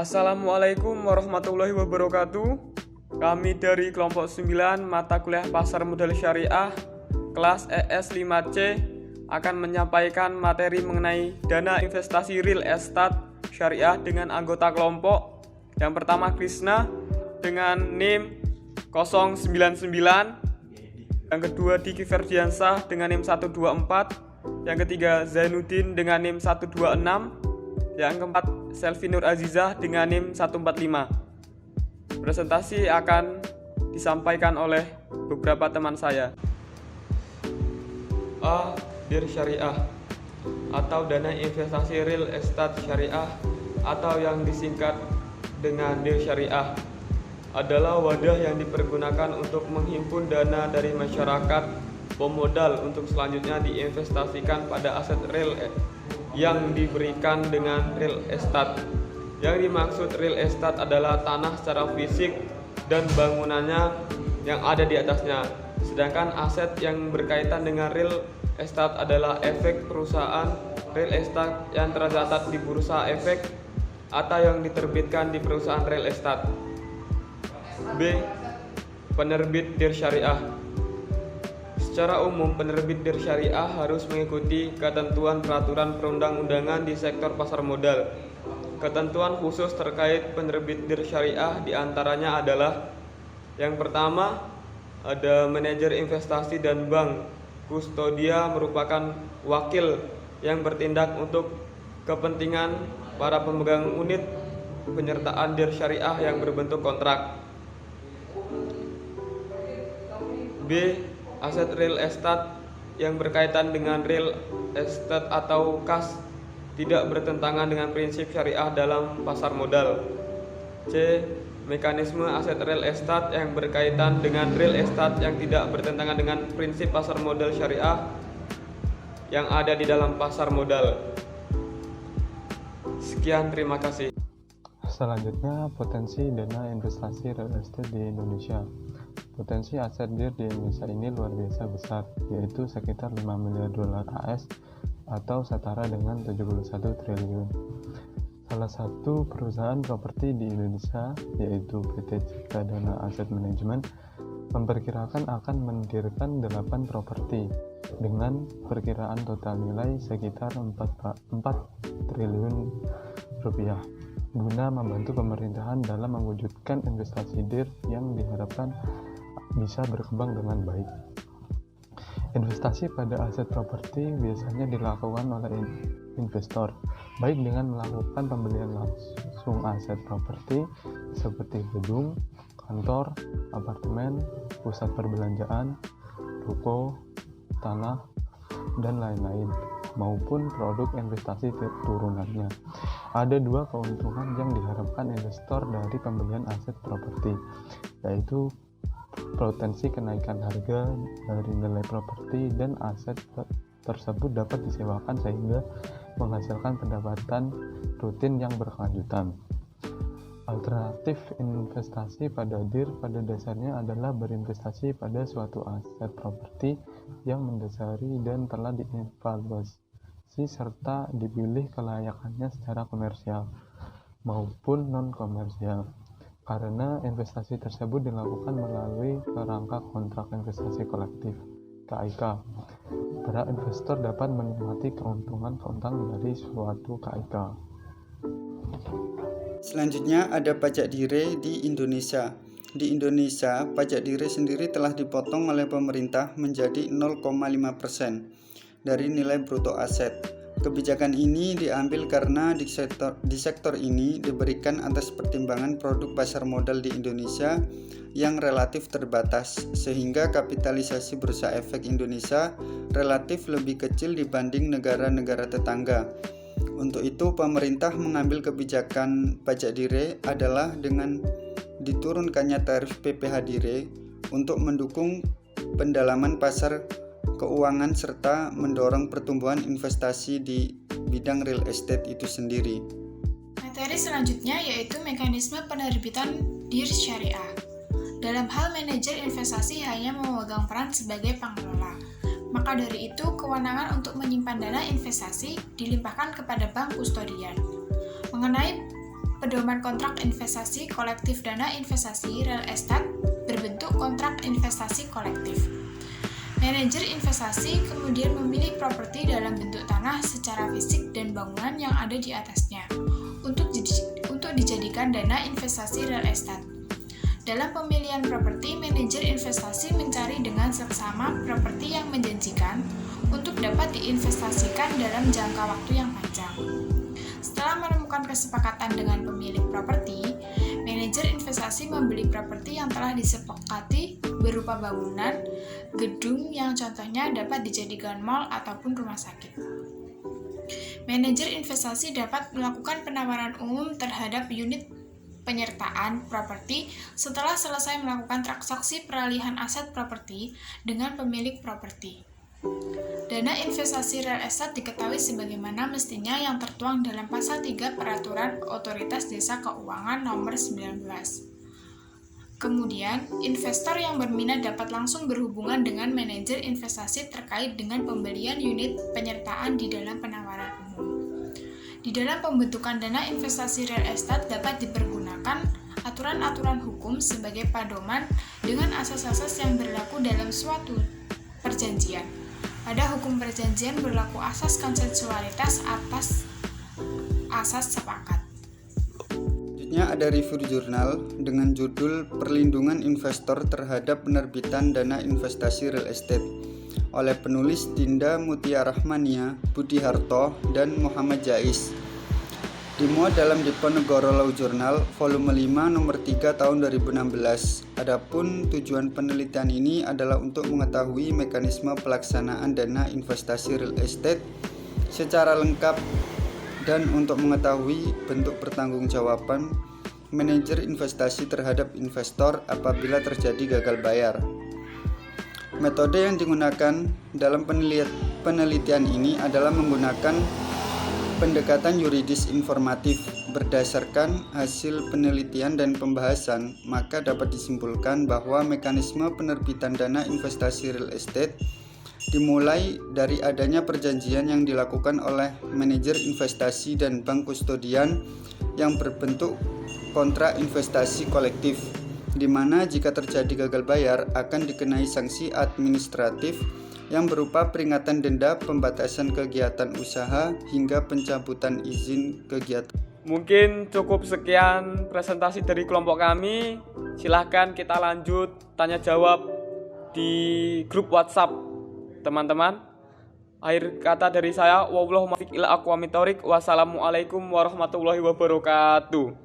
Assalamualaikum warahmatullahi wabarakatuh. Kami dari kelompok 9 mata kuliah Pasar Modal Syariah kelas ES 5C akan menyampaikan materi mengenai dana investasi real estate syariah dengan anggota kelompok. Yang pertama Krisna dengan NIM 099, yang kedua Diki Ferdiansah dengan NIM 124, yang ketiga Zainuddin dengan NIM 126, yang keempat Selvi Nur Azizah dengan NIM 145. Presentasi akan disampaikan oleh beberapa teman saya. A. DIR Syariah atau dana investasi real estate syariah atau yang disingkat dengan DIR Syariah adalah wadah yang dipergunakan untuk menghimpun dana dari masyarakat pemodal untuk selanjutnya diinvestasikan pada aset real yang diberikan dengan real estate. Yang dimaksud real estate adalah tanah secara fisik dan bangunannya yang ada di atasnya. Sedangkan aset yang berkaitan dengan real estate adalah efek perusahaan real estate yang tercatat di bursa efek atau yang diterbitkan di perusahaan real estate. B. Penerbit DIR Syariah. Secara umum, penerbit DIR Syariah harus mengikuti ketentuan peraturan perundang-undangan di sektor pasar modal. Ketentuan khusus terkait penerbit DIR Syariah diantaranya adalah: yang pertama, ada manajer investasi dan bank. Kustodia merupakan wakil yang bertindak untuk kepentingan para pemegang unit penyertaan DIR Syariah yang berbentuk kontrak. B. Aset real estate yang berkaitan dengan real estate atau kas tidak bertentangan dengan prinsip syariah dalam pasar modal. C. Mekanisme aset real estate yang berkaitan dengan real estate yang tidak bertentangan dengan prinsip pasar modal syariah yang ada di dalam pasar modal. Sekian, terima kasih. Selanjutnya, potensi dana investasi real estate di Indonesia. Potensi aset DIR di Indonesia ini luar biasa besar, yaitu sekitar 5 miliar dolar AS atau setara dengan 71 triliun. Salah satu perusahaan properti di Indonesia, yaitu PT Cipta Dana Asset Management, memperkirakan akan mendirikan 8 properti dengan perkiraan total nilai sekitar 4 triliun rupiah guna membantu pemerintahan dalam mewujudkan investasi DIR yang diharapkan bisa berkembang dengan baik. Investasi pada aset properti biasanya dilakukan oleh investor, baik dengan melakukan pembelian langsung aset properti seperti gedung, kantor, apartemen, pusat perbelanjaan, ruko, tanah, dan lain-lain, maupun produk investasi turunannya. Ada 2 keuntungan yang diharapkan investor dari pembelian aset properti, yaitu potensi kenaikan harga dari nilai properti dan aset tersebut dapat disewakan sehingga menghasilkan pendapatan rutin yang berkelanjutan. Alternatif investasi pada DIR pada dasarnya adalah berinvestasi pada suatu aset properti yang mendasari dan telah dievaluasi serta dipilih kelayakannya secara komersial maupun non-komersial. Karena investasi tersebut dilakukan melalui kerangka kontrak investasi kolektif (KIK), para investor dapat menikmati keuntungan dari suatu KIK. Selanjutnya ada pajak DIRE di Indonesia. Di Indonesia, pajak DIRE sendiri telah dipotong oleh pemerintah menjadi 0,5% dari nilai bruto aset. Kebijakan ini diambil karena di sektor ini diberikan atas pertimbangan produk pasar modal di Indonesia yang relatif terbatas, sehingga kapitalisasi bursa efek Indonesia relatif lebih kecil dibanding negara-negara tetangga. Untuk itu, pemerintah mengambil kebijakan pajak DIRE adalah dengan diturunkannya tarif PPh DIRE untuk mendukung pendalaman pasar keuangan serta mendorong pertumbuhan investasi di bidang real estate itu sendiri. Materi selanjutnya yaitu mekanisme penerbitan DIR Syariah. Dalam hal manajer investasi hanya memegang peran sebagai pengelola, maka dari itu kewenangan untuk menyimpan dana investasi dilimpahkan kepada bank kustodian. Mengenai pedoman kontrak investasi kolektif dana investasi real estate berbentuk kontrak investasi kolektif. Manajer investasi kemudian memilih properti dalam bentuk tanah secara fisik dan bangunan yang ada di atasnya untuk dijadikan dana investasi real estate. Dalam pemilihan properti, manajer investasi mencari dengan seksama properti yang menjanjikan untuk dapat diinvestasikan dalam jangka waktu yang panjang. Setelah menemukan kesepakatan dengan pemilik properti, manajer investasi membeli properti yang telah disepakati berupa bangunan, gedung yang contohnya dapat dijadikan mal ataupun rumah sakit. Manajer investasi dapat melakukan penawaran umum terhadap unit penyertaan properti setelah selesai melakukan transaksi peralihan aset properti dengan pemilik properti. Dana investasi real estate diketahui sebagaimana mestinya yang tertuang dalam pasal 3 Peraturan Otoritas Jasa Keuangan Nomor 19. Kemudian, investor yang berminat dapat langsung berhubungan dengan manajer investasi terkait dengan pembelian unit penyertaan di dalam penawaran umum. Di dalam pembentukan dana investasi real estate dapat dipergunakan aturan-aturan hukum sebagai pedoman dengan asas-asas yang berlaku dalam suatu perjanjian. Pada hukum perjanjian berlaku asas konsensualitas atas asas sepakat. Selanjutnya ada review jurnal dengan judul Perlindungan Investor Terhadap Penerbitan Dana Investasi Real Estate oleh penulis Dinda Mutia Rahmania, Budi Harto, dan Muhammad Jais. Dimuat dalam Diponegoro Law Journal volume 5 nomor 3 tahun 2016. Adapun tujuan penelitian ini adalah untuk mengetahui mekanisme pelaksanaan dana investasi real estate secara lengkap dan untuk mengetahui bentuk pertanggungjawaban manajer investasi terhadap investor apabila terjadi gagal bayar. Metode yang digunakan dalam penelitian ini adalah menggunakan pendekatan yuridis informatif. Berdasarkan hasil penelitian dan pembahasan, maka dapat disimpulkan bahwa mekanisme penerbitan dana investasi real estate dimulai dari adanya perjanjian yang dilakukan oleh manajer investasi dan bank kustodian yang berbentuk kontrak investasi kolektif, di mana jika terjadi gagal bayar akan dikenai sanksi administratif yang berupa peringatan denda, pembatasan kegiatan usaha, hingga pencabutan izin kegiatan. Mungkin cukup sekian presentasi dari kelompok kami. Silahkan kita lanjut tanya jawab di grup WhatsApp teman-teman. Akhir kata dari saya, wassalamualaikum warahmatullahi wabarakatuh.